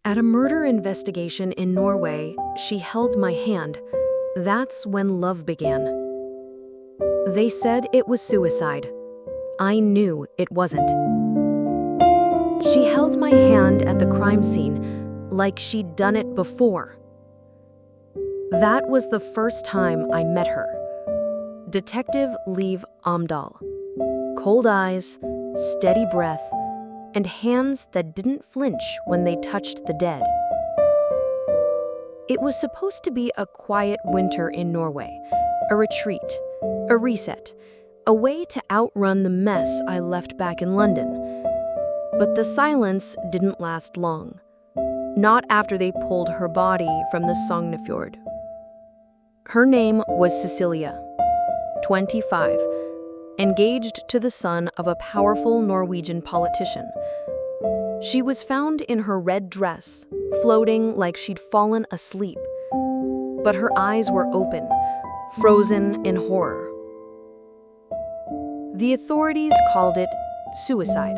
At a murder investigation in Norway, she held my hand. That's when love began. They said it was suicide. I knew it wasn't. She held my hand at the crime scene, like she'd done it before. That was the first time I met her. Detective Liv Amdahl. Cold eyes, steady breath, and hands that didn't flinch when they touched the dead. It was supposed to be a quiet winter in Norway, a retreat, a reset, a way to outrun the mess I left back in London. But the silence didn't last long, not after they pulled her body from the Sognefjord. Her name was Cecilia, 25, engaged to the son of a powerful Norwegian politician. She was found in her red dress, floating like she'd fallen asleep. But her eyes were open, frozen in horror. The authorities called it suicide.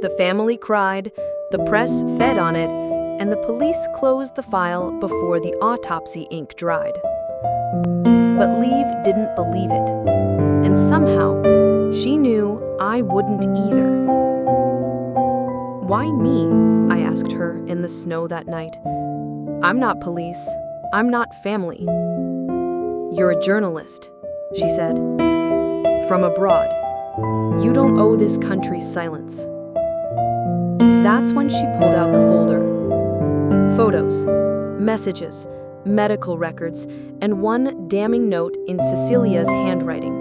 The family cried, the press fed on it, and the police closed the file before the autopsy ink dried. But Liv didn't believe it, and somehow she knew I wouldn't either. Why me? I asked her in the snow that night. I'm not police. I'm not family. You're a journalist, she said. From abroad. You don't owe this country silence. That's when she pulled out the folder. Photos, messages, medical records, and one damning note in Cecilia's handwriting.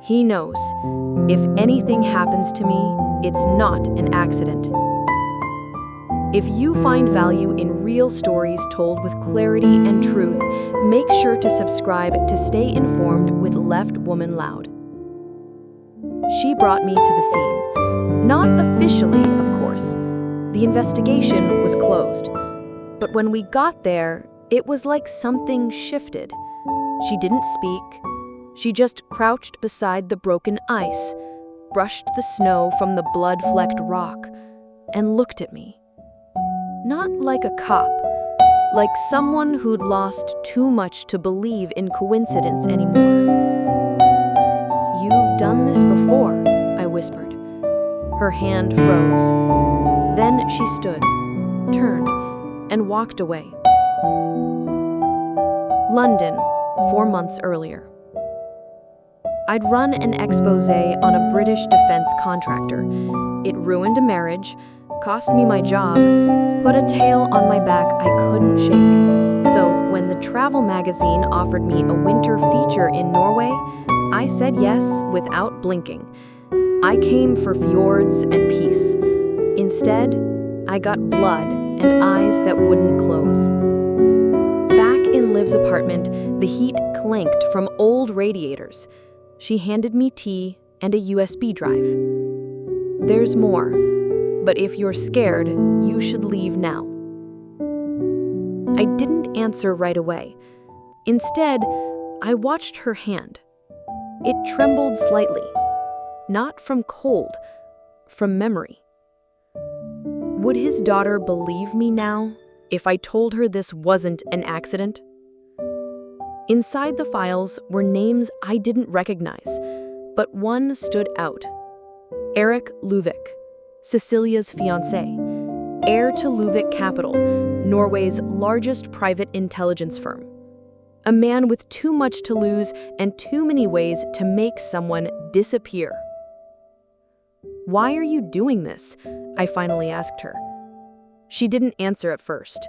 He knows, if anything happens to me, it's not an accident. If you find value in real stories told with clarity and truth, make sure to subscribe to stay informed with Left Woman Loud. She brought me to the scene. Not officially, of course. The investigation was closed. But when we got there, it was like something shifted. She didn't speak. She just crouched beside the broken ice, brushed the snow from the blood-flecked rock, and looked at me. Not like a cop, like someone who'd lost too much to believe in coincidence anymore. You've done this before, I whispered. Her hand froze. Then she stood, turned, and walked away. London, 4 months earlier. I'd run an expose on a British defense contractor. It ruined a marriage, cost me my job, put a tail on my back I couldn't shake. So when the travel magazine offered me a winter feature in Norway, I said yes without blinking. I came for fjords and peace. Instead, I got blood and eyes that wouldn't close. Back in Liv's apartment, the heat clanked from old radiators. She handed me tea and a USB drive. There's more, but if you're scared, you should leave now. I didn't answer right away. Instead, I watched her hand. It trembled slightly, not from cold, from memory. Would his daughter believe me now if I told her this wasn't an accident? Inside the files were names I didn't recognize, but one stood out. Erik Luvik, Cecilia's fiancé, heir to Luvik Capital, Norway's largest private intelligence firm. A man with too much to lose and too many ways to make someone disappear. Why are you doing this? I finally asked her. She didn't answer at first.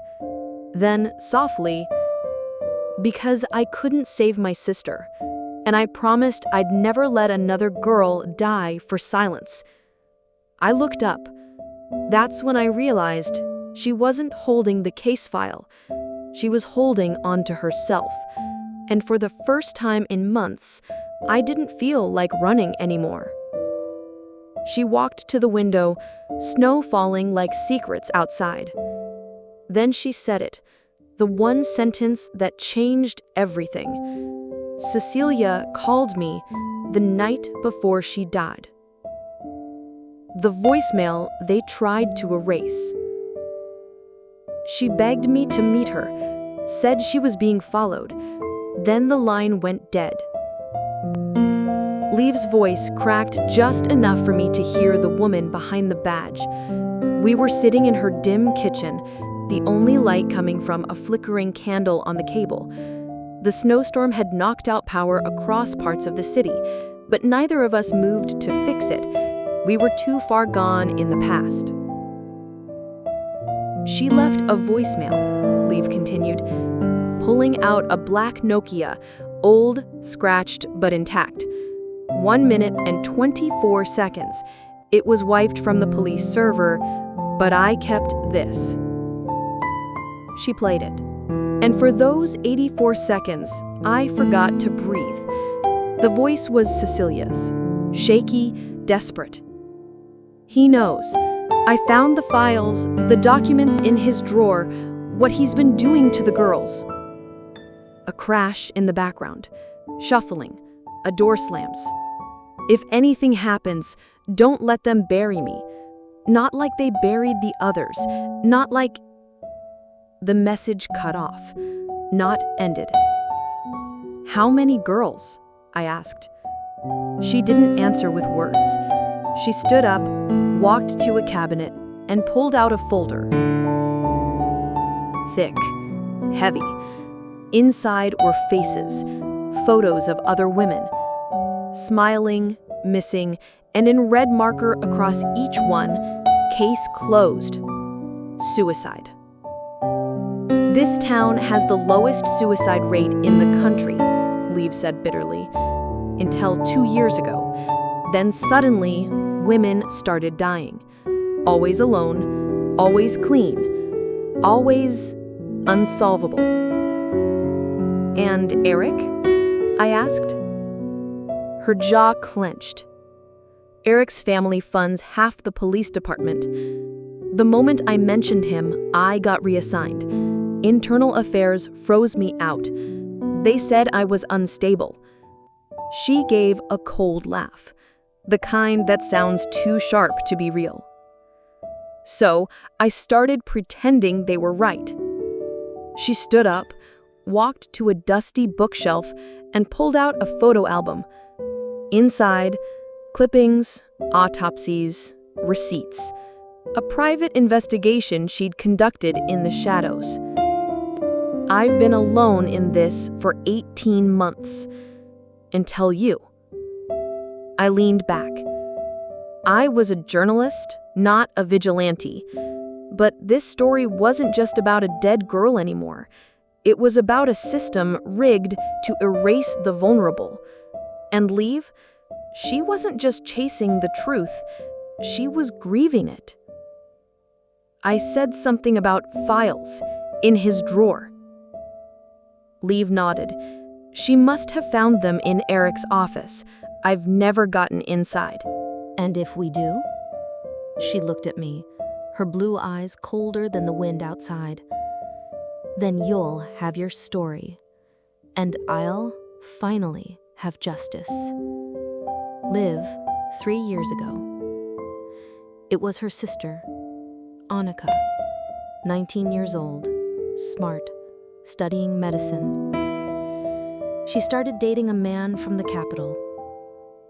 Then, softly, because I couldn't save my sister, and I promised I'd never let another girl die for silence. I looked up. That's when I realized she wasn't holding the case file. She was holding onto herself. And for the first time in months, I didn't feel like running anymore. She walked to the window, snow falling like secrets outside. Then she said it, the one sentence that changed everything. Cecilia called me the night before she died. The voicemail they tried to erase. She begged me to meet her, said she was being followed. Then the line went dead. Leave's voice cracked just enough for me to hear the woman behind the badge. We were sitting in her dim kitchen, the only light coming from a flickering candle on the cable. The snowstorm had knocked out power across parts of the city, but neither of us moved to fix it. We were too far gone in the past. She left a voicemail, Leave continued, pulling out a black Nokia, old, scratched, but intact. 1 minute and 24 seconds. It was wiped from the police server, but I kept this. She played it. And for those 84 seconds, I forgot to breathe. The voice was Cecilia's, shaky, desperate. He knows. I found the files, the documents in his drawer, what he's been doing to the girls. A crash in the background, shuffling, a door slams. If anything happens, don't let them bury me. Not like they buried the others, not like... The message cut off, not ended. How many girls? I asked. She didn't answer with words. She stood up, walked to a cabinet, and pulled out a folder. Thick, heavy. Inside were faces, photos of other women. Smiling, missing, and in red marker across each one, case closed. Suicide. This town has the lowest suicide rate in the country, Leave said bitterly, until 2 years ago. Then suddenly, women started dying. Always alone, always clean, always unsolvable. And Eric? I asked. Her jaw clenched. Eric's family funds half the police department. The moment I mentioned him, I got reassigned. Internal affairs froze me out. They said I was unstable. She gave a cold laugh, the kind that sounds too sharp to be real. So I started pretending they were right. She stood up, walked to a dusty bookshelf, and pulled out a photo album. Inside, clippings, autopsies, receipts. A private investigation she'd conducted in the shadows. I've been alone in this for 18 months. Until you. I leaned back. I was a journalist, not a vigilante. But this story wasn't just about a dead girl anymore. It was about a system rigged to erase the vulnerable. And Leave, she wasn't just chasing the truth, she was grieving it. I said something about files in his drawer. Leave nodded. She must have found them in Eric's office. I've never gotten inside. And if we do? She looked at me, her blue eyes colder than the wind outside. Then you'll have your story, and I'll finally have justice. Liv, 3 years ago. It was her sister, Annika, 19 years old, smart, studying medicine. She started dating a man from the capital,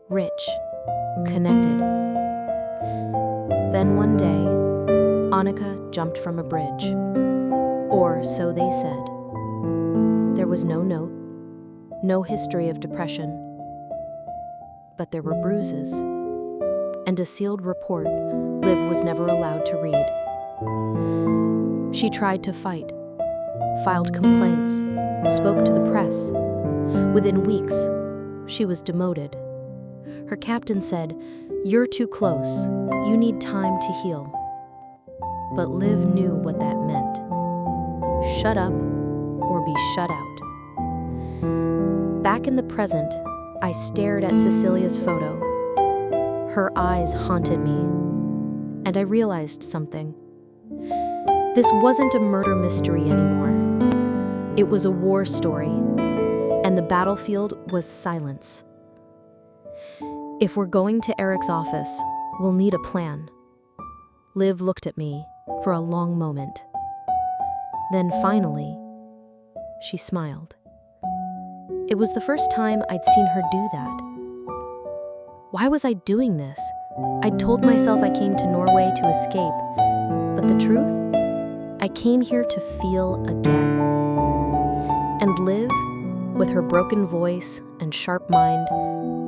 rich, connected. Then one day, Annika jumped from a bridge, or so they said. There was no note, no history of depression, but there were bruises, and a sealed report Liv was never allowed to read. She tried to fight, filed complaints, spoke to the press. Within weeks, she was demoted. Her captain said, "You're too close. You need time to heal." But Liv knew what that meant. Shut up or be shut out. Back in the present, I stared at Cecilia's photo. Her eyes haunted me, and I realized something. This wasn't a murder mystery anymore. It was a war story, and the battlefield was silence. If we're going to Eric's office, we'll need a plan. Liv looked at me for a long moment. Then finally, she smiled. It was the first time I'd seen her do that. Why was I doing this? I'd told myself I came to Norway to escape, but the truth? I came here to feel again. And Liv, with her broken voice and sharp mind,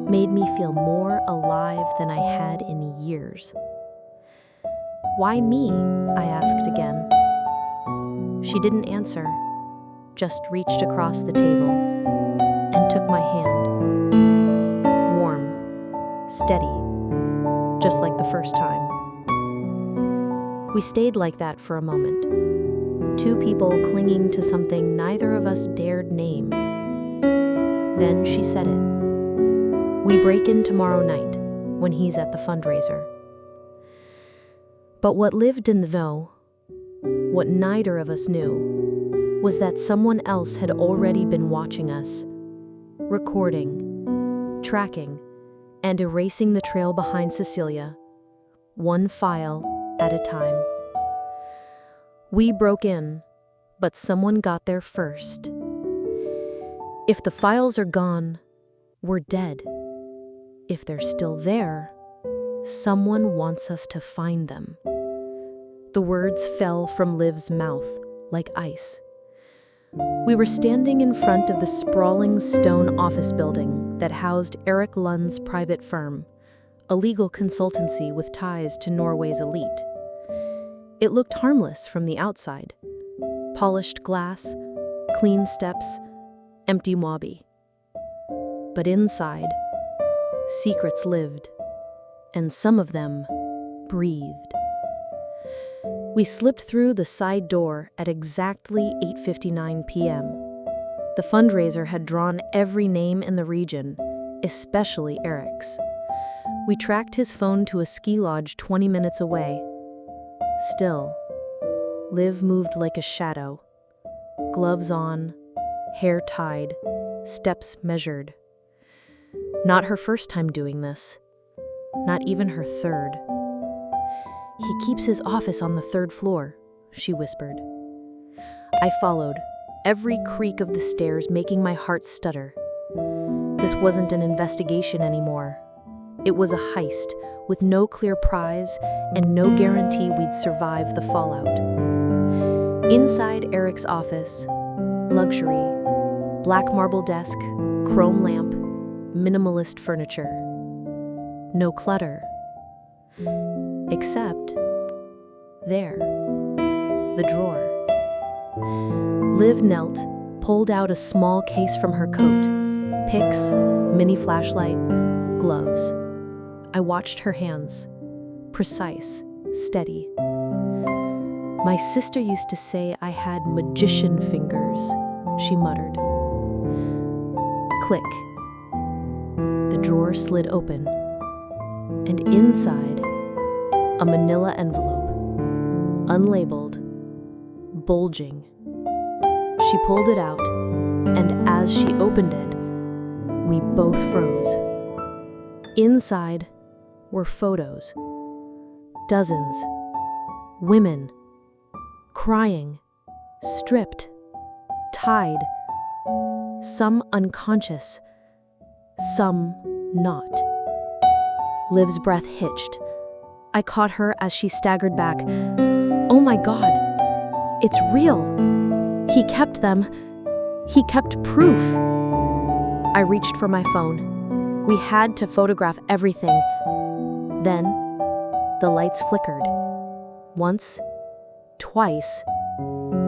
made me feel more alive than I had in years. Why me? I asked again. She didn't answer, just reached across the table and took my hand. Warm, steady, just like the first time. We stayed like that for a moment, two people clinging to something neither of us dared name. Then she said it. We break in tomorrow night when he's at the fundraiser. But what Liv didn't know, what neither of us knew, was that someone else had already been watching us, recording, tracking, and erasing the trail behind Cecilia, one file at a time. We broke in, but someone got there first. If the files are gone, we're dead. If they're still there, someone wants us to find them. The words fell from Liv's mouth like ice. We were standing in front of the sprawling stone office building that housed Erik Lund's private firm, a legal consultancy with ties to Norway's elite. It looked harmless from the outside. Polished glass, clean steps, empty lobby. But inside, secrets lived, and some of them breathed. We slipped through the side door at exactly 8:59 p.m. The fundraiser had drawn every name in the region, especially Erik's. We tracked his phone to a ski lodge 20 minutes away. Still, Liv moved like a shadow. Gloves on, hair tied, steps measured. Not her first time doing this. Not even her third. He keeps his office on the third floor, she whispered. I followed, every creak of the stairs making my heart stutter. This wasn't an investigation anymore. It was a heist, with no clear prize and no guarantee we'd survive the fallout. Inside Erik's office, luxury, black marble desk, chrome lamp, minimalist furniture. No clutter. Except, there, the drawer. Liv knelt, pulled out a small case from her coat, picks, mini flashlight, gloves. I watched her hands, precise, steady. My sister used to say I had magician fingers, she muttered. Click. The drawer slid open, and inside, a manila envelope, unlabeled, bulging. She pulled it out, and as she opened it, we both froze. Inside were photos. Dozens. Women. Crying. Stripped. Tied. Some unconscious. Some not. Liv's breath hitched. I caught her as she staggered back. Oh my God, it's real. He kept them. He kept proof. I reached for my phone. We had to photograph everything. Then, the lights flickered. Once, twice.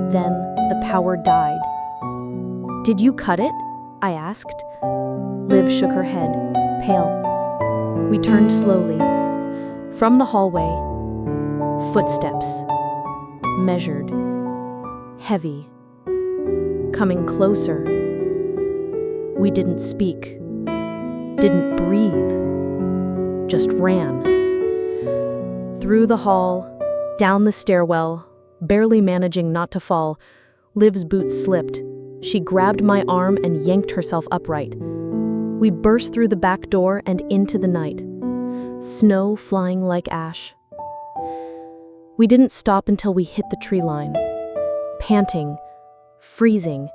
Then the power died. Did you cut it? I asked. Liv shook her head, pale. We turned slowly. From the hallway, footsteps, measured, heavy, coming closer. We didn't speak, didn't breathe, just ran. Through the hall, down the stairwell, barely managing not to fall. Liv's boots slipped. She grabbed my arm and yanked herself upright. We burst through the back door and into the night. Snow flying like ash. We didn't stop until we hit the tree line. panting, freezing.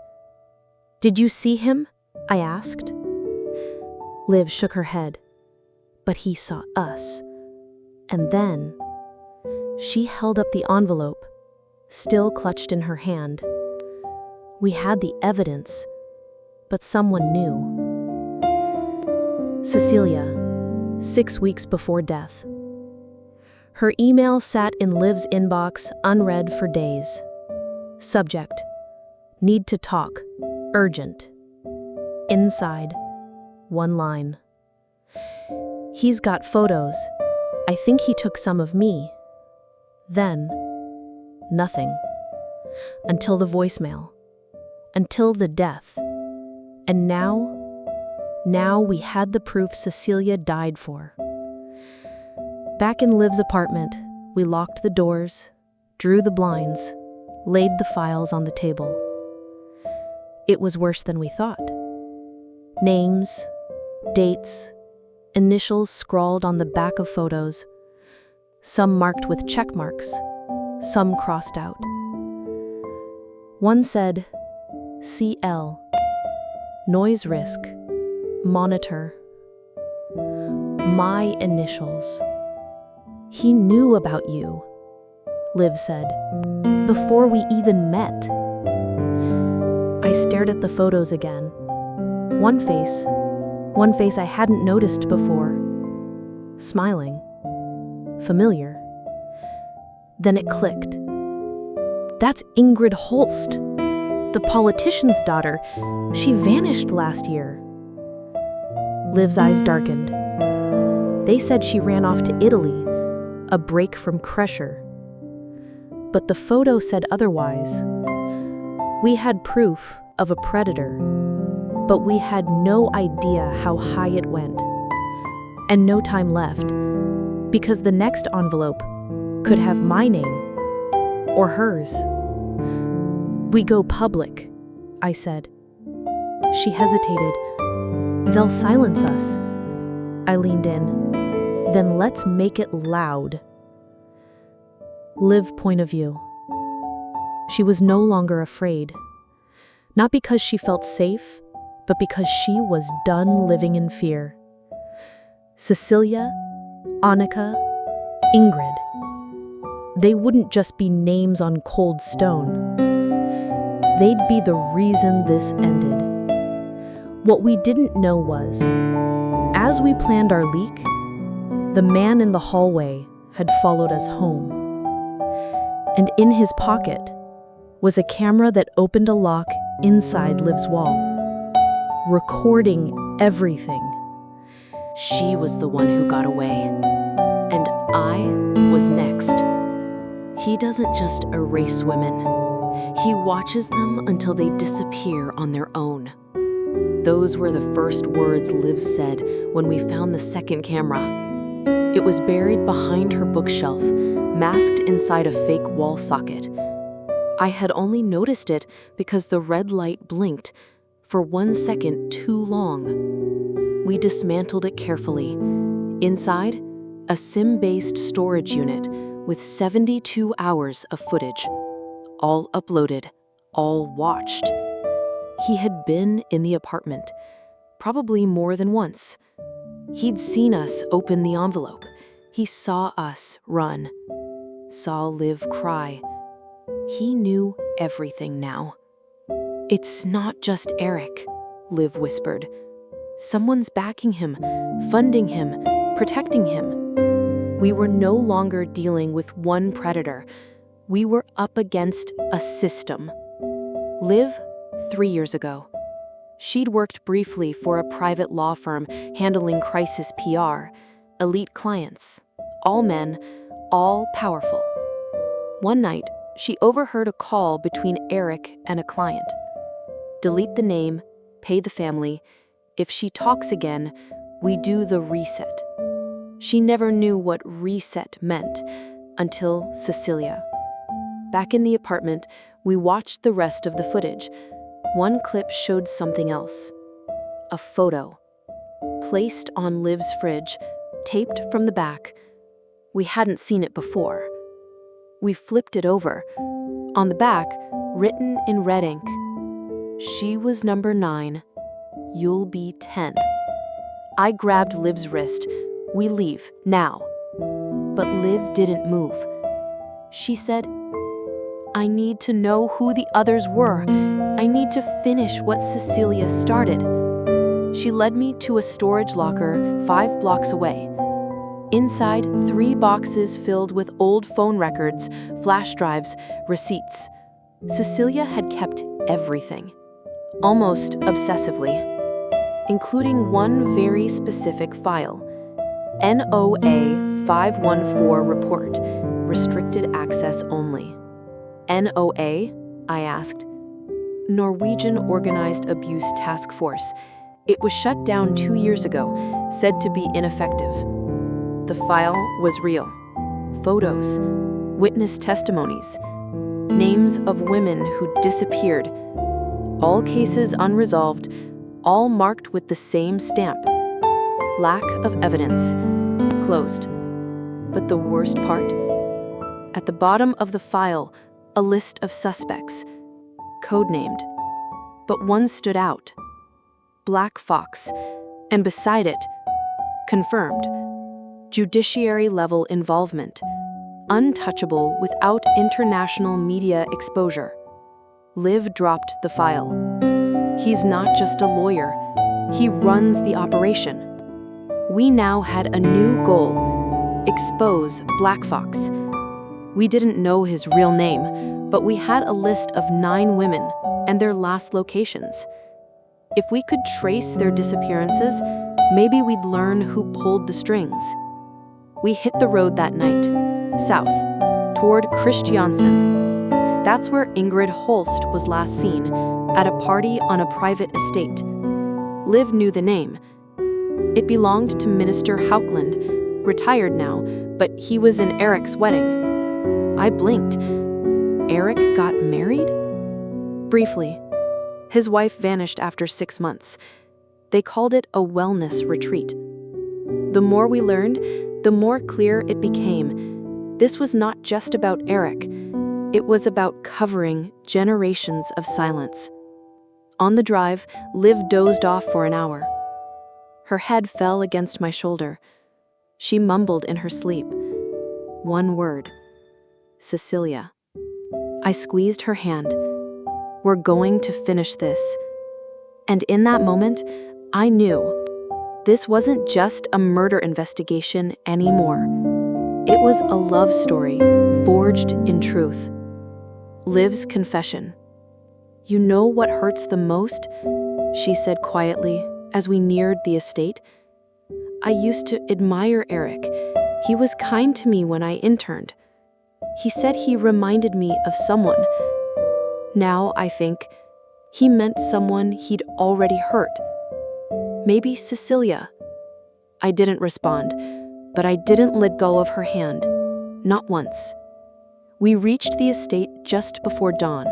"Did you see him?" I asked. Liv shook her head, but he saw us. And then she held up the envelope, still clutched in her hand. We had the evidence, but someone knew. Cecilia, 6 weeks before death. Her email sat in Liv's inbox unread for days. Subject: need to talk, urgent. Inside, one line: he's got photos. I think he took some of me. Then, nothing. Until the voicemail. Until the death. And now we had the proof Cecilia died for. Back in Liv's apartment, we locked the doors, drew the blinds, laid the files on the table. It was worse than we thought. Names, dates, initials scrawled on the back of photos, some marked with check marks, some crossed out. One said, CL, noise risk, monitor. My initials. He knew about you, Liv said, before we even met. I stared at the photos again. One face I hadn't noticed before. Smiling. Familiar. Then it clicked. That's Ingrid Holst, the politician's daughter. She vanished last year. Liv's eyes darkened. They said she ran off to Italy, a break from Crusher. But the photo said otherwise. We had proof of a predator, but we had no idea how high it went. And no time left, because the next envelope could have my name or hers. We go public, I said. She hesitated. They'll silence us. I leaned in. Then let's make it loud. Liv point of view. She was no longer afraid. Not because she felt safe, but because she was done living in fear. Cecilia, Annika, Ingrid. They wouldn't just be names on cold stone. They'd be the reason this ended. What we didn't know was, as we planned our leak, the man in the hallway had followed us home. And in his pocket was a camera that opened a lock inside Liv's wall, recording everything. She was the one who got away, and I was next. He doesn't just erase women. He watches them until they disappear on their own. Those were the first words Liv said when we found the second camera. It was buried behind her bookshelf, masked inside a fake wall socket. I had only noticed it because the red light blinked for 1 second too long. We dismantled it carefully. Inside, a SIM-based storage unit with 72 hours of footage. All uploaded, all watched. He had been in the apartment, probably more than once. He'd seen us open the envelope. He saw us run, saw Liv cry. He knew everything now. It's not just Eric, Liv whispered. Someone's backing him, funding him, protecting him. We were no longer dealing with one predator. We were up against a system. Liv, 3 years ago. She'd worked briefly for a private law firm handling crisis PR, elite clients, all men, all powerful. One night, she overheard a call between Eric and a client. Delete the name, pay the family. If she talks again, we do the reset. She never knew what reset meant until Cecilia. Back in the apartment, we watched the rest of the footage. One clip showed something else. A photo. Placed on Liv's fridge, taped from the back. We hadn't seen it before. We flipped it over. On the back, Written in red ink. She was number 9. You'll be 10. I grabbed Liv's wrist. We leave, now. But Liv didn't move. She said, I need to know who the others were. I need to finish what Cecilia started. She led me to a storage locker 5 blocks away. Inside, 3 boxes filled with old phone records, flash drives, receipts. Cecilia had kept everything, almost obsessively, including one very specific file. NOA 514 report, restricted access only. NOA? I asked. Norwegian Organized Abuse Task Force. It was shut down 2 years ago, said to be ineffective. The file was real. Photos, witness testimonies, names of women who disappeared. All cases unresolved, all marked with the same stamp. Lack of evidence. Closed. But the worst part? At the bottom of the file, a list of suspects, codenamed. But one stood out. Black Fox. And beside it, confirmed. Judiciary-level involvement. Untouchable without international media exposure. Liv dropped the file. He's not just a lawyer. He runs the operation. We now had a new goal: expose Black Fox. We didn't know his real name, but we had a list of 9 women and their last locations. If we could trace their disappearances, maybe we'd learn who pulled the strings. We hit the road that night, south, toward Kristiansand. That's where Ingrid Holst was last seen, at a party on a private estate. Liv knew the name. It belonged to Minister Haukeland, retired now, but he was in Eric's wedding. I blinked. Eric got married? Briefly. His wife vanished after 6 months. They called it a wellness retreat. The more we learned, the more clear it became. This was not just about Eric. It was about covering generations of silence. On the drive, Liv dozed off for an hour. Her head fell against my shoulder. She mumbled in her sleep. One word. Cecilia. I squeezed her hand. We're going to finish this. And in that moment, I knew this wasn't just a murder investigation anymore. It was a love story, forged in truth. Liv's confession. You know what hurts the most? She said quietly as we neared the estate. I used to admire Eric. He was kind to me when I interned. He said he reminded me of someone. Now I think he meant someone he'd already hurt. Maybe Cecilia. I didn't respond, but I didn't let go of her hand. Not once. We reached the estate just before dawn.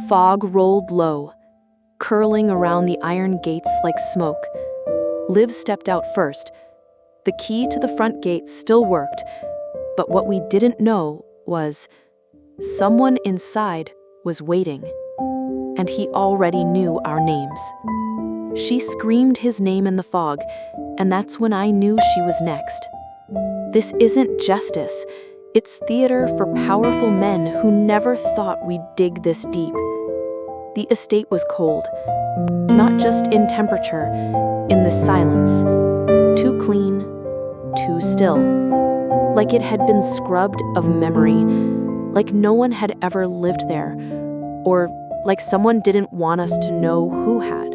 Fog rolled low, curling around the iron gates like smoke. Liv stepped out first. The key to the front gate still worked, but what we didn't know was someone inside was waiting, and he already knew our names. She screamed his name in the fog, and that's when I knew she was next. This isn't justice. It's theater for powerful men who never thought we'd dig this deep. The estate was cold, not just in temperature, in the silence. Too clean, too still. Like it had been scrubbed of memory, like no one had ever lived there, or like someone didn't want us to know who had.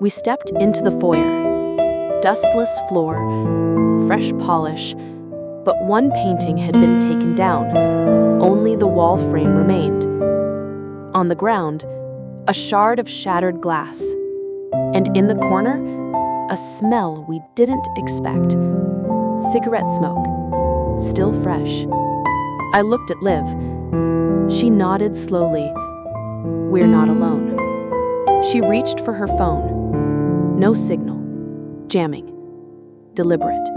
We stepped into the foyer. Dustless floor, fresh polish, but one painting had been taken down. Only the wall frame remained. On the ground, a shard of shattered glass. And in the corner, a smell we didn't expect. Cigarette smoke, still fresh. I looked at Liv. She nodded slowly. We're not alone. She reached for her phone. No signal. Jamming. Deliberate.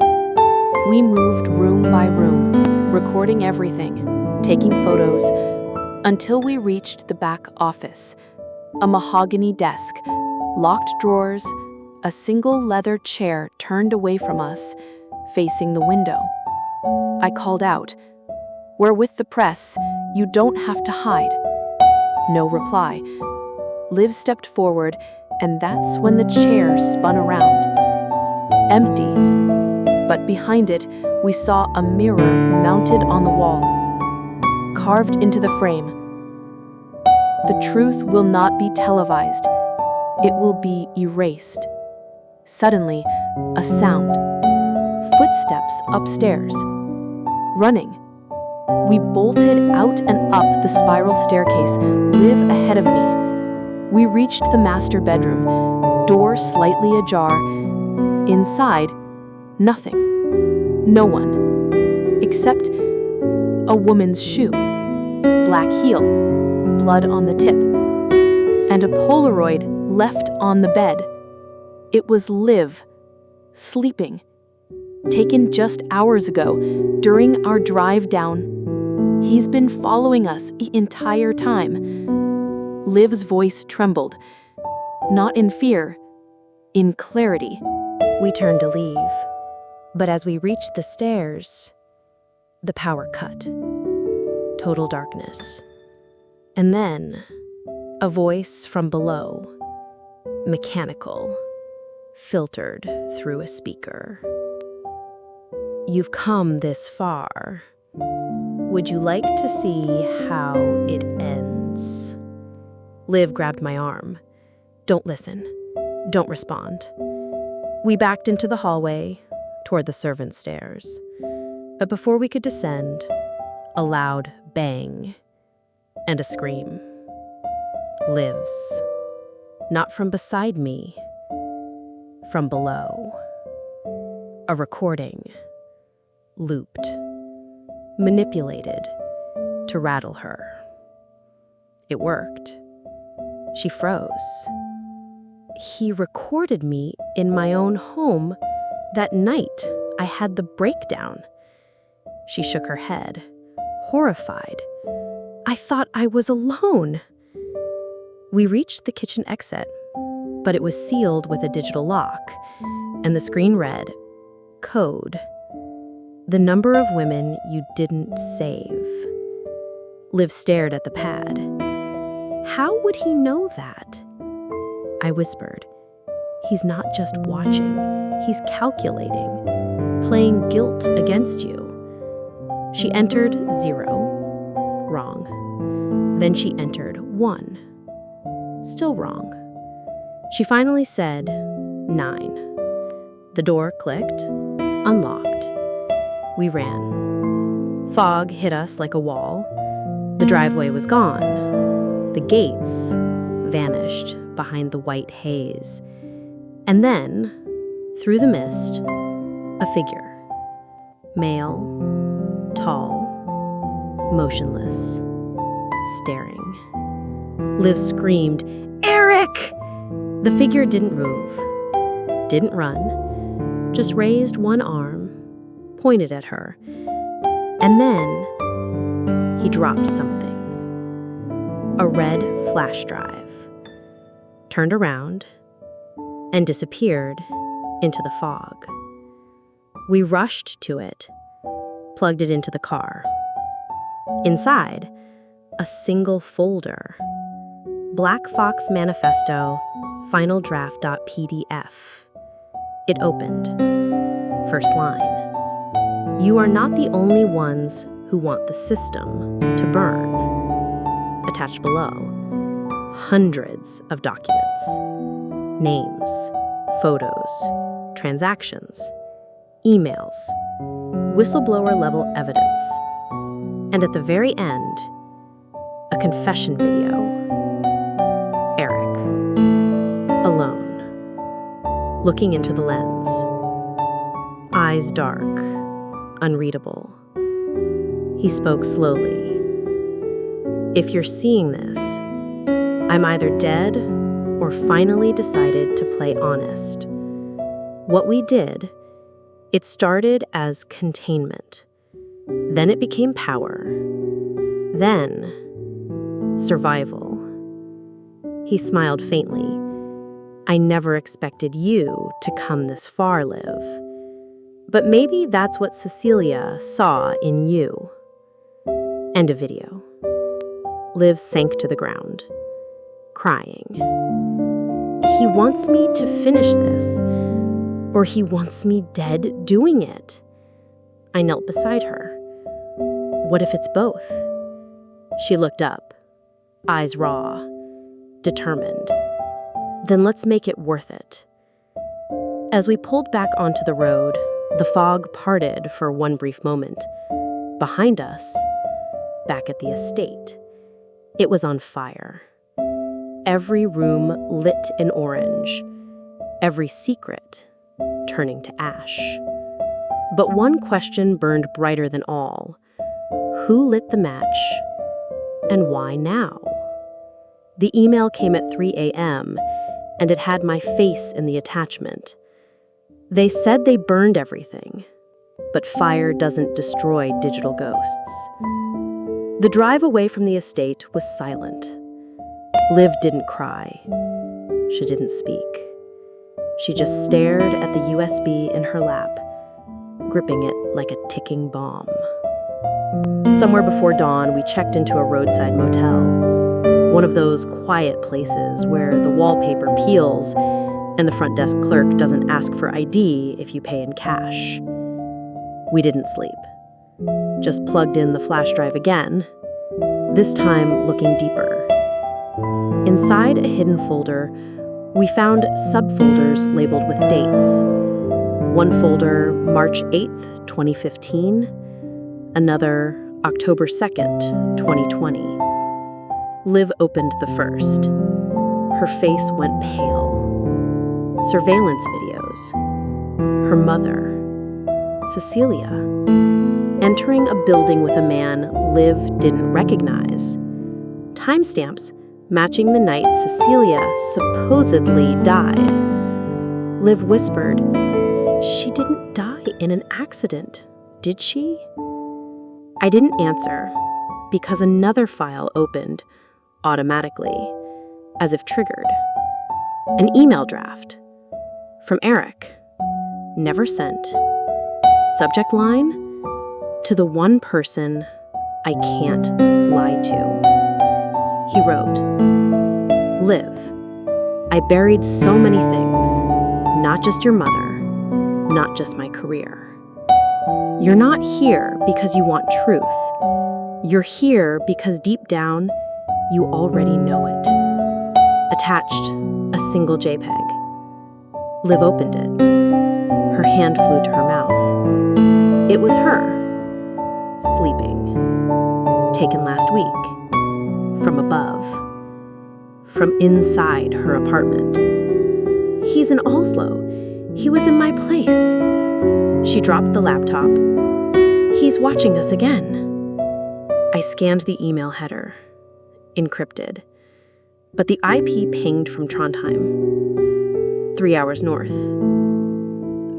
We moved room by room, recording everything, taking photos, until we reached the back office. A mahogany desk, locked drawers, a single leather chair turned away from us, facing the window. I called out, "We're with the press. You don't have to hide." No reply. Liv stepped forward, and that's when the chair spun around. Empty, but behind it, we saw a mirror mounted on the wall, carved into the frame. The truth will not be televised. It will be erased. Suddenly, a sound. Footsteps upstairs. Running. We bolted out and up the spiral staircase, Liv ahead of me. We reached the master bedroom, door slightly ajar. Inside, nothing. No one. Except a woman's shoe. Black heel. Blood on the tip. And a Polaroid left on the bed. It was Liv, sleeping. Taken just hours ago, during our drive down. He's been following us the entire time. Liv's voice trembled. Not in fear, in clarity. We turned to leave, but as we reached the stairs, the power cut. Total darkness. And then, a voice from below, mechanical, filtered through a speaker. "You've come this far. Would you like to see how it ends?" Liv grabbed my arm. "Don't listen. Don't respond." We backed into the hallway, toward the servants' stairs. But before we could descend, a loud bang and a scream. Liv's. Not from beside me, from below. A recording. Looped. Manipulated to rattle her. It worked. She froze. He recorded me in my own home that night I had the breakdown. She shook her head, horrified. I thought I was alone. We reached the kitchen exit, but it was sealed with a digital lock, and the screen read, "Code. The number of women you didn't save." Liv stared at the pad. How would he know that? I whispered, "He's not just watching, he's calculating, playing guilt against you." She entered 0. Wrong. Then she entered 1. Still wrong. She finally said 9. The door clicked, unlocked. We ran. Fog hit us like a wall. The driveway was gone. The gates vanished behind the white haze. And then, through the mist, a figure. Male, tall, motionless, staring. Liv screamed, "Eric!" The figure didn't move, didn't run, just raised one arm, pointed at her, and then he dropped something. A red flash drive, turned around, and disappeared into the fog. We rushed to it, plugged it into the car. Inside, a single folder. Black Fox Manifesto, Final Draft.pdf. It opened. First line. "You are not the only ones who want the system to burn." Attached below, hundreds of documents. Names, photos, transactions, emails, whistleblower-level evidence. And at the very end, a confession video. Eric. Alone. Looking into the lens. Eyes dark, unreadable. He spoke slowly. "If you're seeing this, I'm either dead or finally decided to play honest. What we did, it started as containment. Then it became power. Then Survival. He smiled faintly. I never expected you to come this far, Liv. But maybe that's what Cecilia saw in you. End of video. Liv sank to the ground, crying. He wants me to finish this, or he wants me dead doing it. I knelt beside her. What if it's both? She looked up, eyes raw, determined. Then let's make it worth it. As we pulled back onto the road, the fog parted for one brief moment. Behind us, back at the estate, it was on fire. Every room lit in orange, every secret turning to ash. But one question burned brighter than all. Who lit the match, and why now? The email came at 3 a.m., and it had my face in the attachment. They said they burned everything, but fire doesn't destroy digital ghosts. The drive away from the estate was silent. Liv didn't cry. She didn't speak. She just stared at the USB in her lap, gripping it like a ticking bomb. Somewhere before dawn, we checked into a roadside motel, one of those quiet places where the wallpaper peels and the front desk clerk doesn't ask for ID if you pay in cash. We didn't sleep. Just plugged in the flash drive again, this time looking deeper. Inside a hidden folder, we found subfolders labeled with dates. One folder, March 8th, 2015. Another, October 2nd, 2020. Liv opened the first. Her face went pale. Surveillance videos. Her mother, Cecilia, entering a building with a man Liv didn't recognize. Timestamps matching the night Cecilia supposedly died. Liv whispered, "She didn't die in an accident, did she?" I didn't answer because another file opened automatically, as if triggered. An email draft from Eric, never sent. Subject line, to the one person I can't lie to. He wrote, Liv, I buried so many things, not just your mother, not just my career. You're not here because you want truth. You're here because deep down, you already know it. Attached, a single JPEG. Liv opened it. Her hand flew to her mouth. It was her, sleeping, taken last week, from above, from inside her apartment. He's in Oslo. He was in my place. She dropped the laptop. He's watching us again. I scanned the email header, encrypted, but the IP pinged from Trondheim, 3 hours north.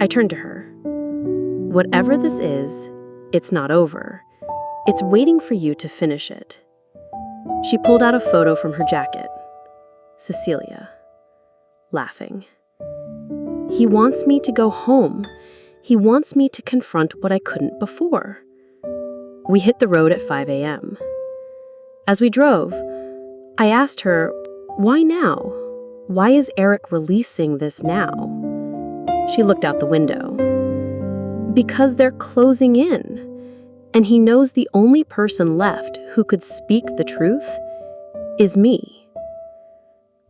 I turned to her. Whatever this is, it's not over. It's waiting for you to finish it. She pulled out a photo from her jacket. Cecilia, laughing. He wants me to go home. He wants me to confront what I couldn't before. We hit the road at 5 a.m. As we drove, I asked her, why now? Why is Eric releasing this now? She looked out the window. Because they're closing in, and he knows the only person left who could speak the truth is me.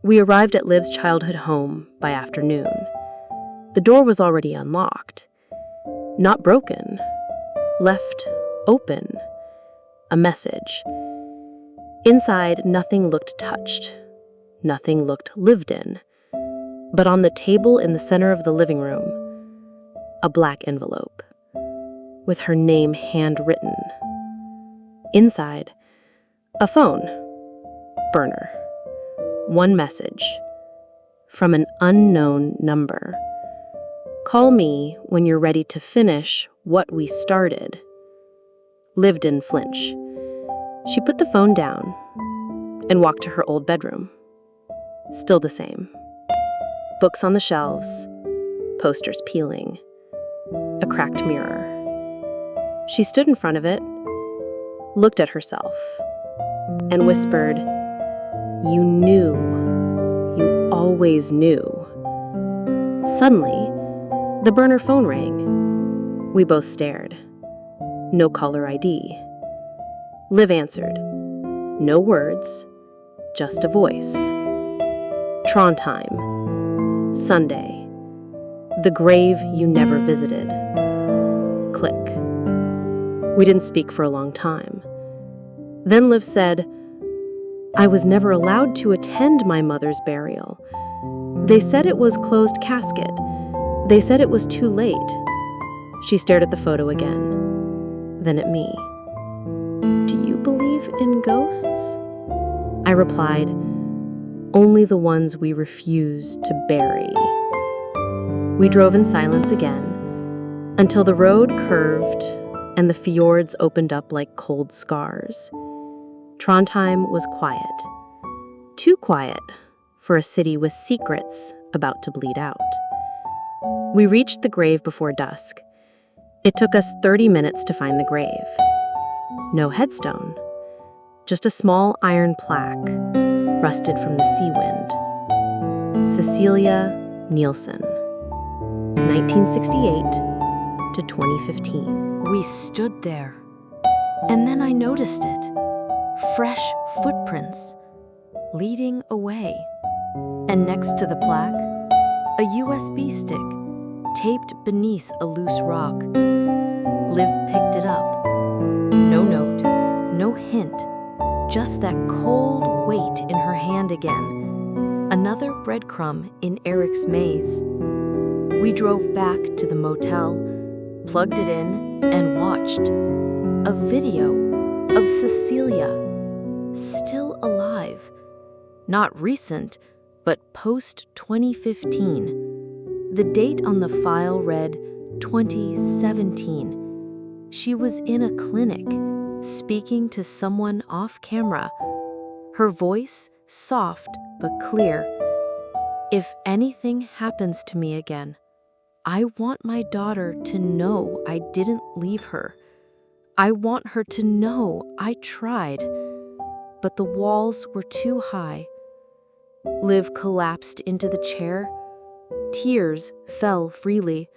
We arrived at Liv's childhood home by afternoon. The door was already unlocked. Not broken. Left open. A message. Inside, nothing looked touched. Nothing looked lived in. But on the table in the center of the living room, a black envelope with her name handwritten. Inside, a phone. Burner. One message. From an unknown number. Call me when you're ready to finish what we started. Liv didn't flinch. She put the phone down, and walked to her old bedroom. Still the same. Books on the shelves, posters peeling, a cracked mirror. She stood in front of it, looked at herself, and whispered, "You knew. You always knew." Suddenly, the burner phone rang. We both stared. No caller ID. Liv answered. No words, just a voice. Trondheim. Sunday. The grave you never visited. Click. We didn't speak for a long time. Then Liv said, "I was never allowed to attend my mother's burial. They said it was closed casket. They said it was too late." She stared at the photo again, then at me. "Do you believe in ghosts?" I replied, "Only the ones we refuse to bury." We drove in silence again, until the road curved and the fjords opened up like cold scars. Trondheim was quiet. Too quiet for a city with secrets about to bleed out. We reached the grave before dusk. It took us 30 minutes to find the grave. No headstone, just a small iron plaque, rusted from the sea wind. Cecilia Nielsen, 1968 to 2015. We stood there, and then I noticed it. Fresh footprints, leading away. And next to the plaque, a USB stick, taped beneath a loose rock. Liv picked it up. No note, no hint, just that cold weight in her hand again. Another breadcrumb in Eric's maze. We drove back to the motel, plugged it in, and watched a video of Cecilia, still alive. Not recent, but post-2015. The date on the file read 2017. She was in a clinic, speaking to someone off camera. Her voice soft but clear. "If anything happens to me again, I want my daughter to know I didn't leave her. I want her to know I tried, but the walls were too high." Liv collapsed into the chair. Tears fell freely.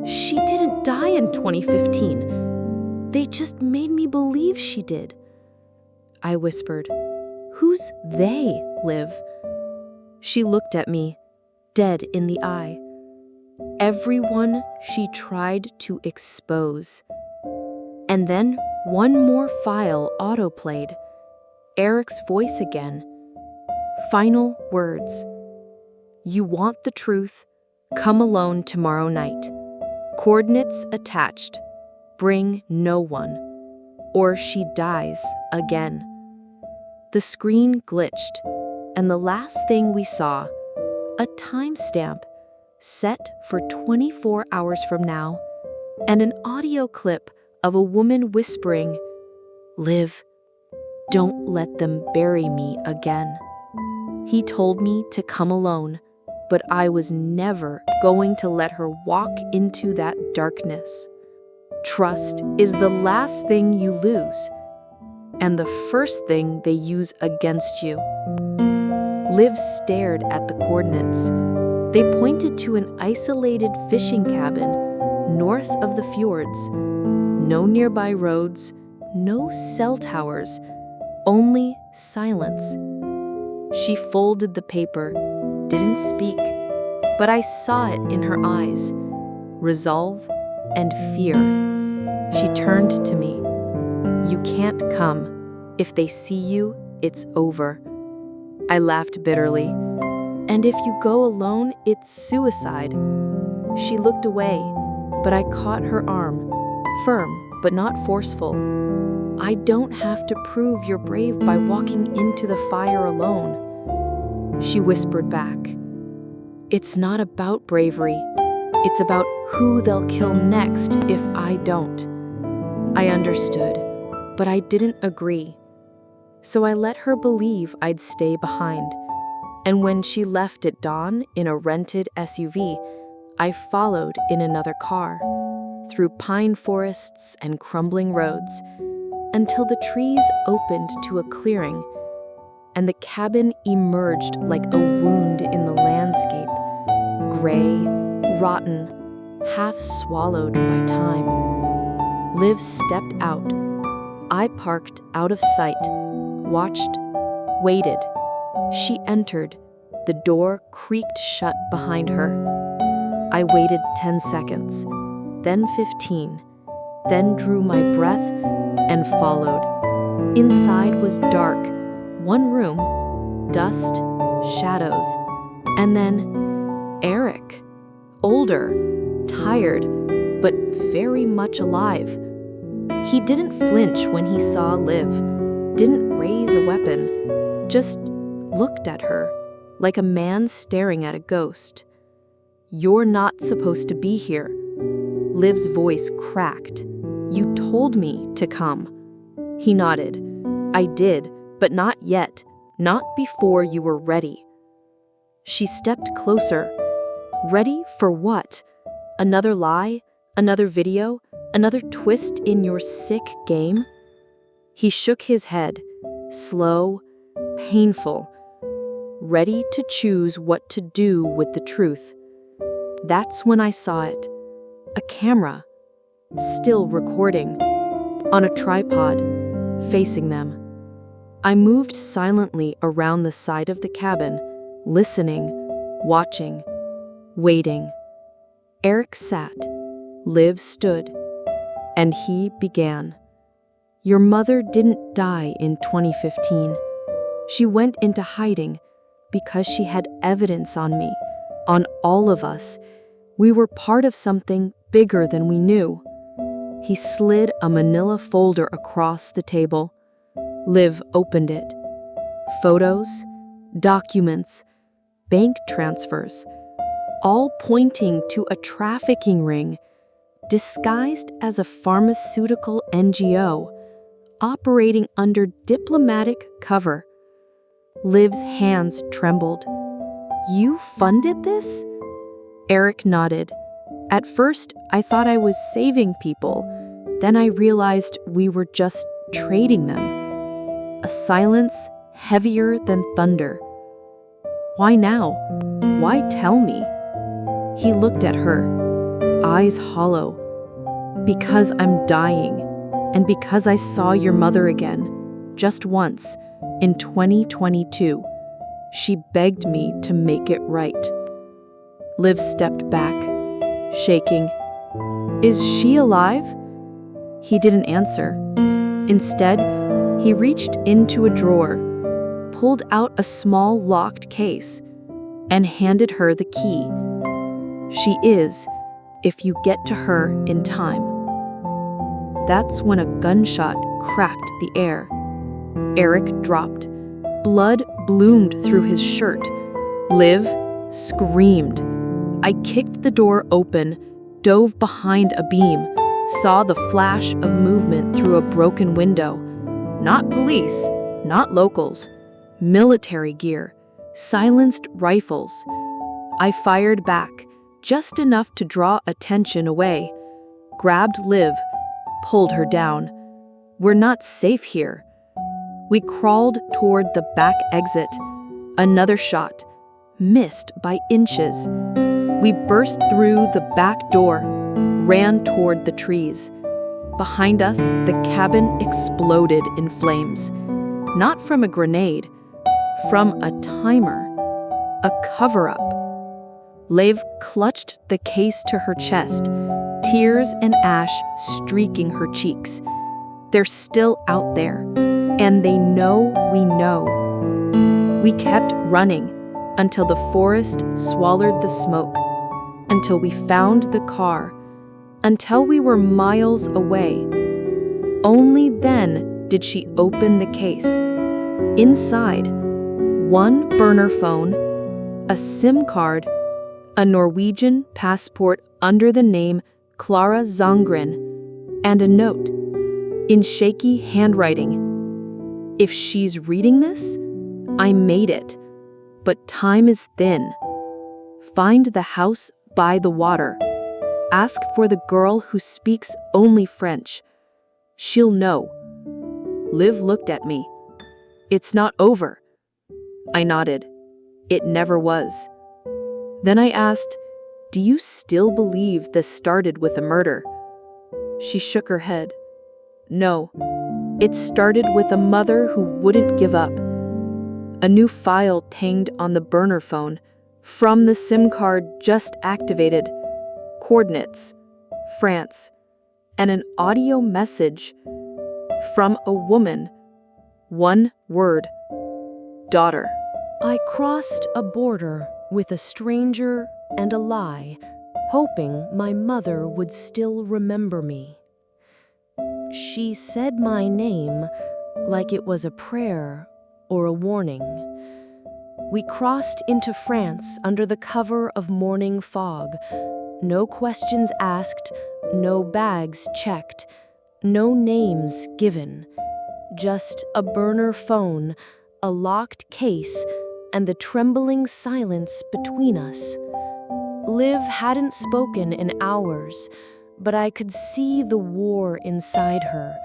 "She didn't die in 2015. They just made me believe she did." I whispered, "Who's they, Liv?" She looked at me, dead in the eye. Everyone she tried to expose. And then one more file autoplayed. Eric's voice again. Final words. "You want the truth? Come alone tomorrow night. Coordinates attached. Bring no one, or she dies again." The screen glitched, and the last thing we saw, a timestamp set for 24 hours from now, and an audio clip of a woman whispering, "Liv, don't let them bury me again." He told me to come alone, but I was never going to let her walk into that darkness. Trust is the last thing you lose, and the first thing they use against you. Liv stared at the coordinates. They pointed to an isolated fishing cabin north of the fjords. No nearby roads, no cell towers, only silence. She folded the paper, didn't speak, but I saw it in her eyes, resolve and fear. She turned to me. "You can't come. If they see you, it's over." I laughed bitterly. "And if you go alone, it's suicide." She looked away, but I caught her arm, firm but not forceful. "I don't have to prove you're brave by walking into the fire alone." She whispered back, "It's not about bravery. It's about who they'll kill next if I don't." I understood, but I didn't agree. So I let her believe I'd stay behind. And when she left at dawn in a rented SUV, I followed in another car, through pine forests and crumbling roads, until the trees opened to a clearing, and the cabin emerged like a wound in the landscape, gray, rotten, half swallowed by time. Liv stepped out. I parked out of sight, watched, waited. She entered. The door creaked shut behind her. I waited 10 seconds, then 15, then drew my breath and followed. Inside was dark. One room, dust, shadows, and then Eric. Older, tired, but very much alive. He didn't flinch when he saw Liv, didn't raise a weapon, just looked at her like a man staring at a ghost. "You're not supposed to be here." Liv's voice cracked. "You told me to come." He nodded. "I did, but not yet, not before you were ready." She stepped closer. Ready for what? Another lie? Another video? Another twist in your sick game? He shook his head, slow, painful, ready to choose what to do with the truth. That's when I saw it. A camera, still recording, on a tripod, facing them. I moved silently around the side of the cabin, listening, watching, waiting. Eric sat, Liv stood, and he began. "Your mother didn't die in 2015. She went into hiding because she had evidence on me, on all of us. We were part of something bigger than we knew." He slid a manila folder across the table. Liv opened it. Photos, documents, bank transfers, all pointing to a trafficking ring disguised as a pharmaceutical NGO operating under diplomatic cover. Liv's hands trembled. "You funded this?" Eric nodded. "At first, I thought I was saving people. Then I realized we were just trading them." A silence heavier than thunder. "Why now? Why tell me?" He looked at her, eyes hollow. "Because I'm dying, and because I saw your mother again, just once, in 2022. She begged me to make it right." Liv stepped back, shaking. "Is she alive?" He didn't answer. Instead, he reached into a drawer, pulled out a small locked case, and handed her the key. "She is, if you get to her in time." That's when a gunshot cracked the air. Eric dropped. Blood bloomed through his shirt. Liv screamed. I kicked the door open, dove behind a beam, saw the flash of movement through a broken window. Not police, not locals. Military gear, silenced rifles. I fired back, just enough to draw attention away. Grabbed Liv, pulled her down. "We're not safe here." We crawled toward the back exit. Another shot, missed by inches. We burst through the back door, ran toward the trees. Behind us, the cabin exploded in flames. Not from a grenade, from a timer, a cover-up. Liv clutched the case to her chest, tears and ash streaking her cheeks. They're still out there, and they know we know. We kept running until the forest swallowed the smoke, until we found the car, until we were miles away. Only then did she open the case. Inside, one burner phone, a SIM card, a Norwegian passport under the name Clara Zangren, and a note, in shaky handwriting. If she's reading this, I made it. But time is thin. Find the house by the water. Ask for the girl who speaks only French. She'll know. Liv looked at me. It's not over. I nodded. It never was. Then I asked, do you still believe this started with a murder? She shook her head. No. It started with a mother who wouldn't give up. A new file tanged on the burner phone from the SIM card just activated. Coordinates, France, and an audio message from a woman. One word, daughter. I crossed a border with a stranger and a lie, hoping my mother would still remember me. She said my name like it was a prayer or a warning. We crossed into France under the cover of morning fog. No questions asked, no bags checked, no names given. Just a burner phone, a locked case, and the trembling silence between us. Liv hadn't spoken in hours, but I could see the war inside her.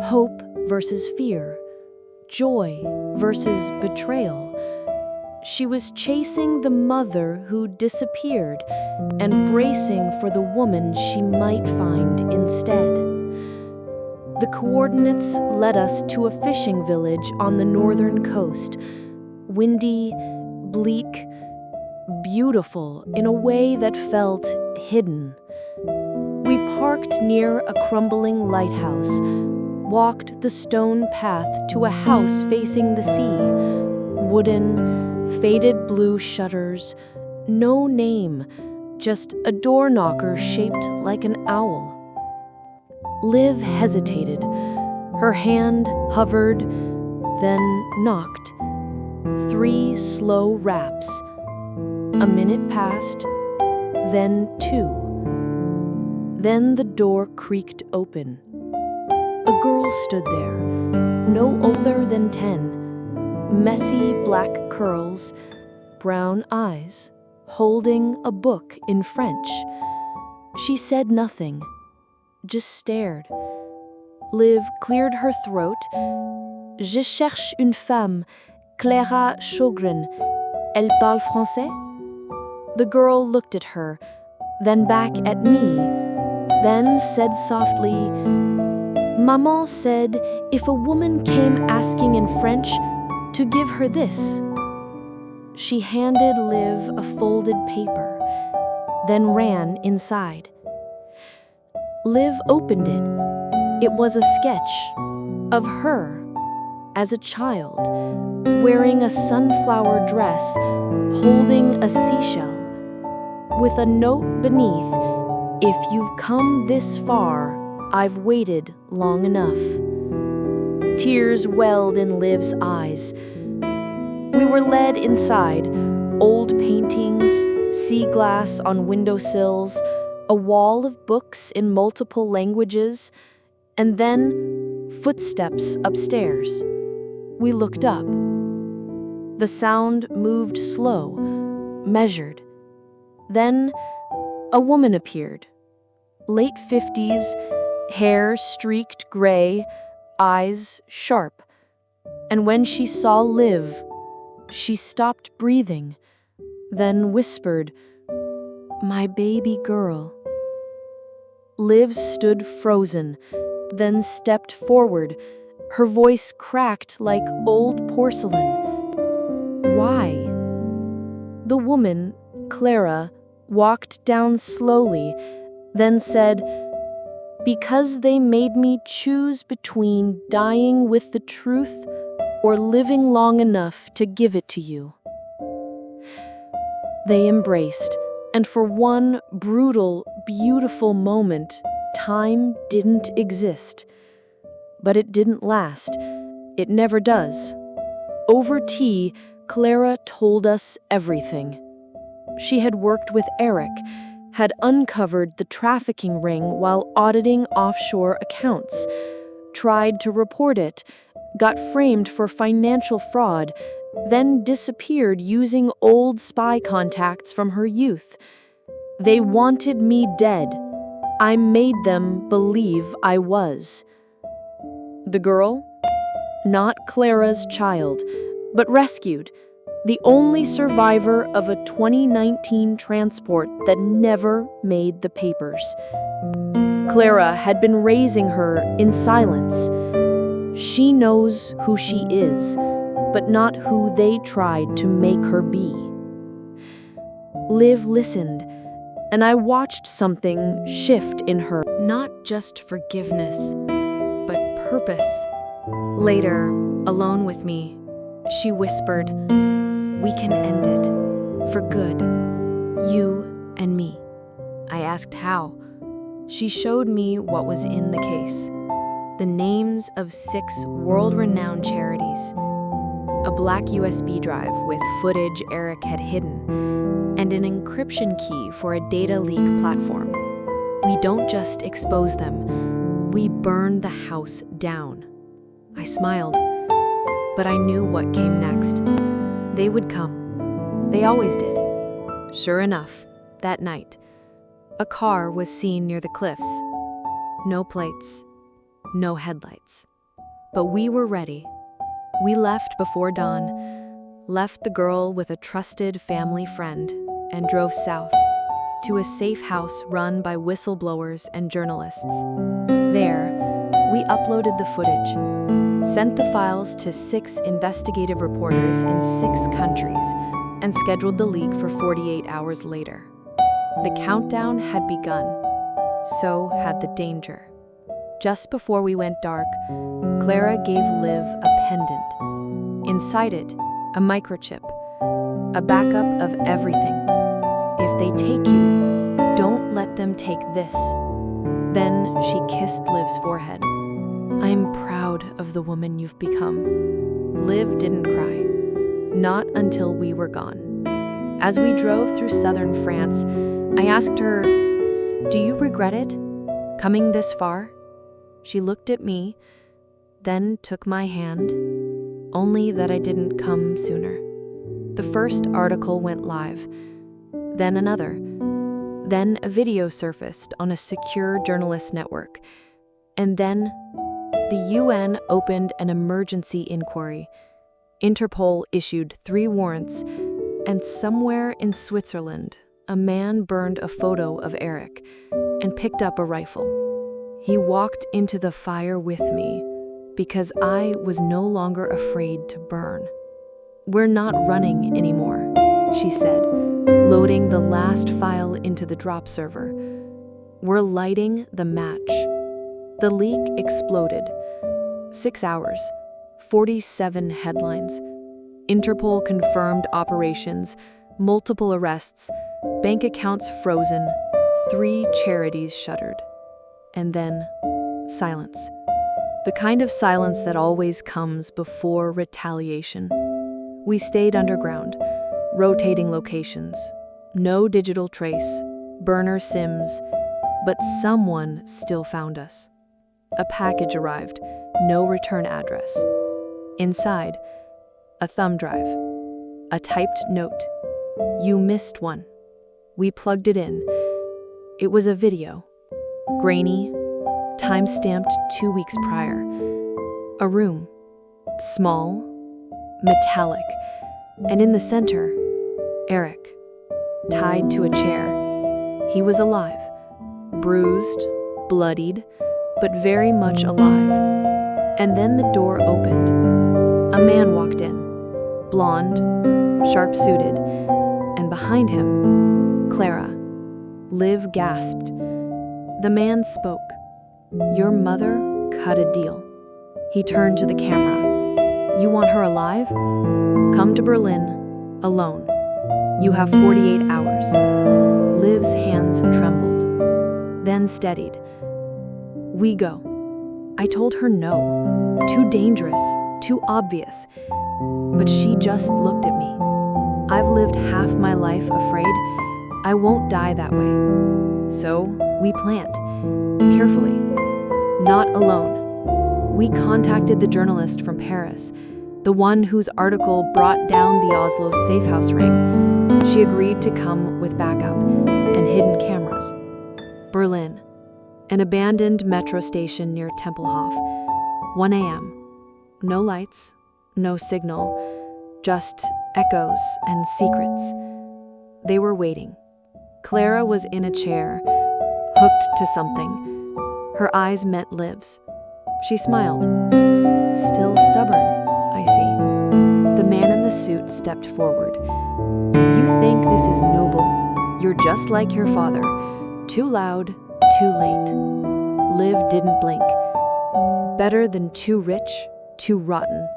Hope versus fear. Joy versus betrayal. She was chasing the mother who disappeared and bracing for the woman she might find instead. The coordinates led us to a fishing village on the northern coast. Windy, bleak, beautiful in a way that felt hidden. We parked near a crumbling lighthouse, walked the stone path to a house facing the sea. Wooden, faded blue shutters, no name, just a door knocker shaped like an owl. Liv hesitated. Her hand hovered, then knocked. 3 slow raps. A minute passed, then 2. Then the door creaked open. A girl stood there, no older than 10, messy black curls, brown eyes, holding a book in French. She said nothing, just stared. Liv cleared her throat. Je cherche une femme, Clara Chaugrin. Elle parle français? The girl looked at her, then back at me, then said softly, Maman said if a woman came asking in French, to give her this. She handed Liv a folded paper, then ran inside. Liv opened it. It was a sketch of her as a child, wearing a sunflower dress, holding a seashell, with a note beneath, if you've come this far, I've waited long enough. Tears welled in Liv's eyes. We were led inside, old paintings, sea glass on windowsills, a wall of books in multiple languages, and then footsteps upstairs. We looked up. The sound moved slow, measured. Then a woman appeared. Late 50s, hair streaked gray, eyes sharp. And when she saw Liv, she stopped breathing, then whispered, "My baby girl." Liv stood frozen, then stepped forward. Her voice cracked like old porcelain. Why? The woman, Clara, walked down slowly, then said, "Because they made me choose between dying with the truth or living long enough to give it to you." They embraced, and for one brutal, beautiful moment, time didn't exist. But it didn't last. It never does. Over tea, Clara told us everything. She had worked with Eric, had uncovered the trafficking ring while auditing offshore accounts, tried to report it, got framed for financial fraud, then disappeared using old spy contacts from her youth. They wanted me dead. I made them believe I was. The girl? Not Clara's child, but rescued. The only survivor of a 2019 transport that never made the papers. Clara had been raising her in silence. She knows who she is, but not who they tried to make her be. Liv listened, and I watched something shift in her. Not just forgiveness, but purpose. Later, alone with me, she whispered, "We can end it. For good. You and me." I asked how. She showed me what was in the case. The names of 6 world-renowned charities, a black USB drive with footage Eric had hidden, and an encryption key for a data leak platform. We don't just expose them, we burn the house down. I smiled, but I knew what came next. They would come. They always did. Sure enough, that night, a car was seen near the cliffs. No plates, no headlights. But we were ready. We left before dawn, left the girl with a trusted family friend, and drove south to a safe house run by whistleblowers and journalists. There, we uploaded the footage, sent the files to 6 investigative reporters in 6 countries, and scheduled the leak for 48 hours later. The countdown had begun. So had the danger. Just before we went dark, Clara gave Liv a pendant. Inside it, a microchip, a backup of everything. If they take you, don't let them take this. Then she kissed Liv's forehead. I'm proud of the woman you've become. Liv didn't cry. Not until we were gone. As we drove through southern France, I asked her, "Do you regret it? Coming this far?" She looked at me, then took my hand, only that I didn't come sooner. The first article went live, then another. Then a video surfaced on a secure journalist network. And then the UN opened an emergency inquiry. Interpol issued 3 warrants, and somewhere in Switzerland, a man burned a photo of Eric and picked up a rifle. He walked into the fire with me because I was no longer afraid to burn. We're not running anymore, she said, loading the last file into the drop server. We're lighting the match. The leak exploded. 6 hours, 47 headlines. Interpol confirmed operations, multiple arrests, bank accounts frozen, 3 charities shuttered. And then, silence. The kind of silence that always comes before retaliation. We stayed underground, rotating locations. No digital trace, burner SIMs, but someone still found us. A package arrived, no return address. Inside, a thumb drive, a typed note. You missed one. We plugged it in. It was a video, grainy, time-stamped 2 weeks prior. A room, small, metallic, and in the center, Eric, tied to a chair. He was alive, bruised, bloodied, but very much alive. And then the door opened. A man walked in, blonde, sharp-suited, and behind him, Clara. Liv gasped. The man spoke. Your mother cut a deal. He turned to the camera. You want her alive? Come to Berlin, alone. You have 48 hours. Liv's hands trembled, then steadied. We go. I told her no. Too dangerous, too obvious. But she just looked at me. I've lived half my life afraid. I won't die that way. So we planned, carefully, not alone. We contacted the journalist from Paris, the one whose article brought down the Oslo safehouse ring. She agreed to come with backup and hidden cameras. Berlin, an abandoned metro station near Tempelhof. 1 a.m. No lights, no signal, just echoes and secrets. They were waiting. Clara was in a chair, hooked to something. Her eyes met Liv's. She smiled. Still stubborn, I see. The man in the suit stepped forward. You think this is noble? You're just like your father. Too loud, too late. Liv didn't blink. Better than too rich, too rotten.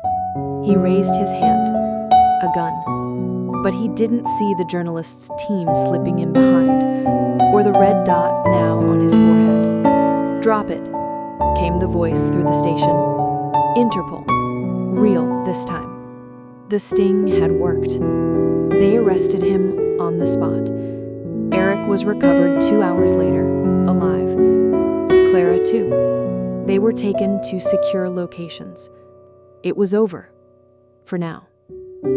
He raised his hand. A gun. But he didn't see the journalist's team slipping in behind, or the red dot now on his forehead. Drop it, came the voice through the station. Interpol. Real this time. The sting had worked. They arrested him on the spot. Eric was recovered 2 hours later, alive. Clara too. They were taken to secure locations. It was over. For now.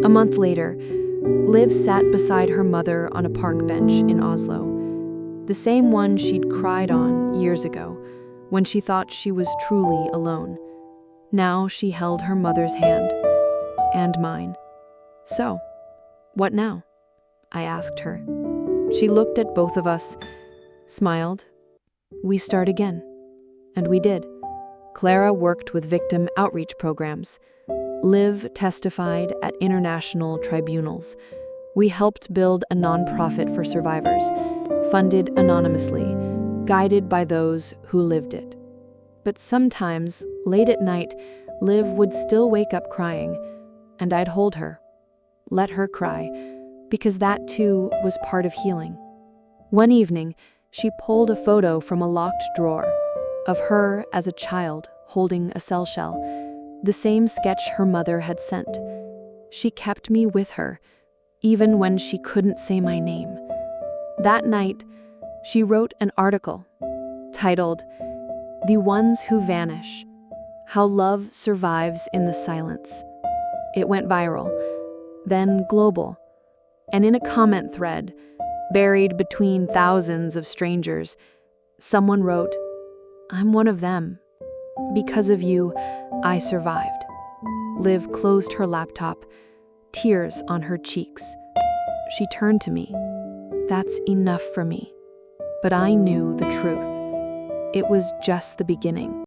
A month later, Liv sat beside her mother on a park bench in Oslo. The same one she'd cried on years ago, when she thought she was truly alone. Now she held her mother's hand. And mine. So, what now? I asked her. She looked at both of us, smiled. We start again. And we did. Clara worked with victim outreach programs. Liv testified at international tribunals. We helped build a nonprofit for survivors, funded anonymously, guided by those who lived it. But sometimes, late at night, Liv would still wake up crying, and I'd hold her, let her cry, because that too was part of healing. One evening, she pulled a photo from a locked drawer of her as a child holding a shell, the same sketch her mother had sent. She kept me with her, even when she couldn't say my name. That night, she wrote an article titled, "The Ones Who Vanish: How Love Survives in the Silence." It went viral, then global, and in a comment thread, buried between thousands of strangers, someone wrote, "I'm one of them. Because of you, I survived." Liv closed her laptop, tears on her cheeks. She turned to me. That's enough for me. But I knew the truth. It was just the beginning.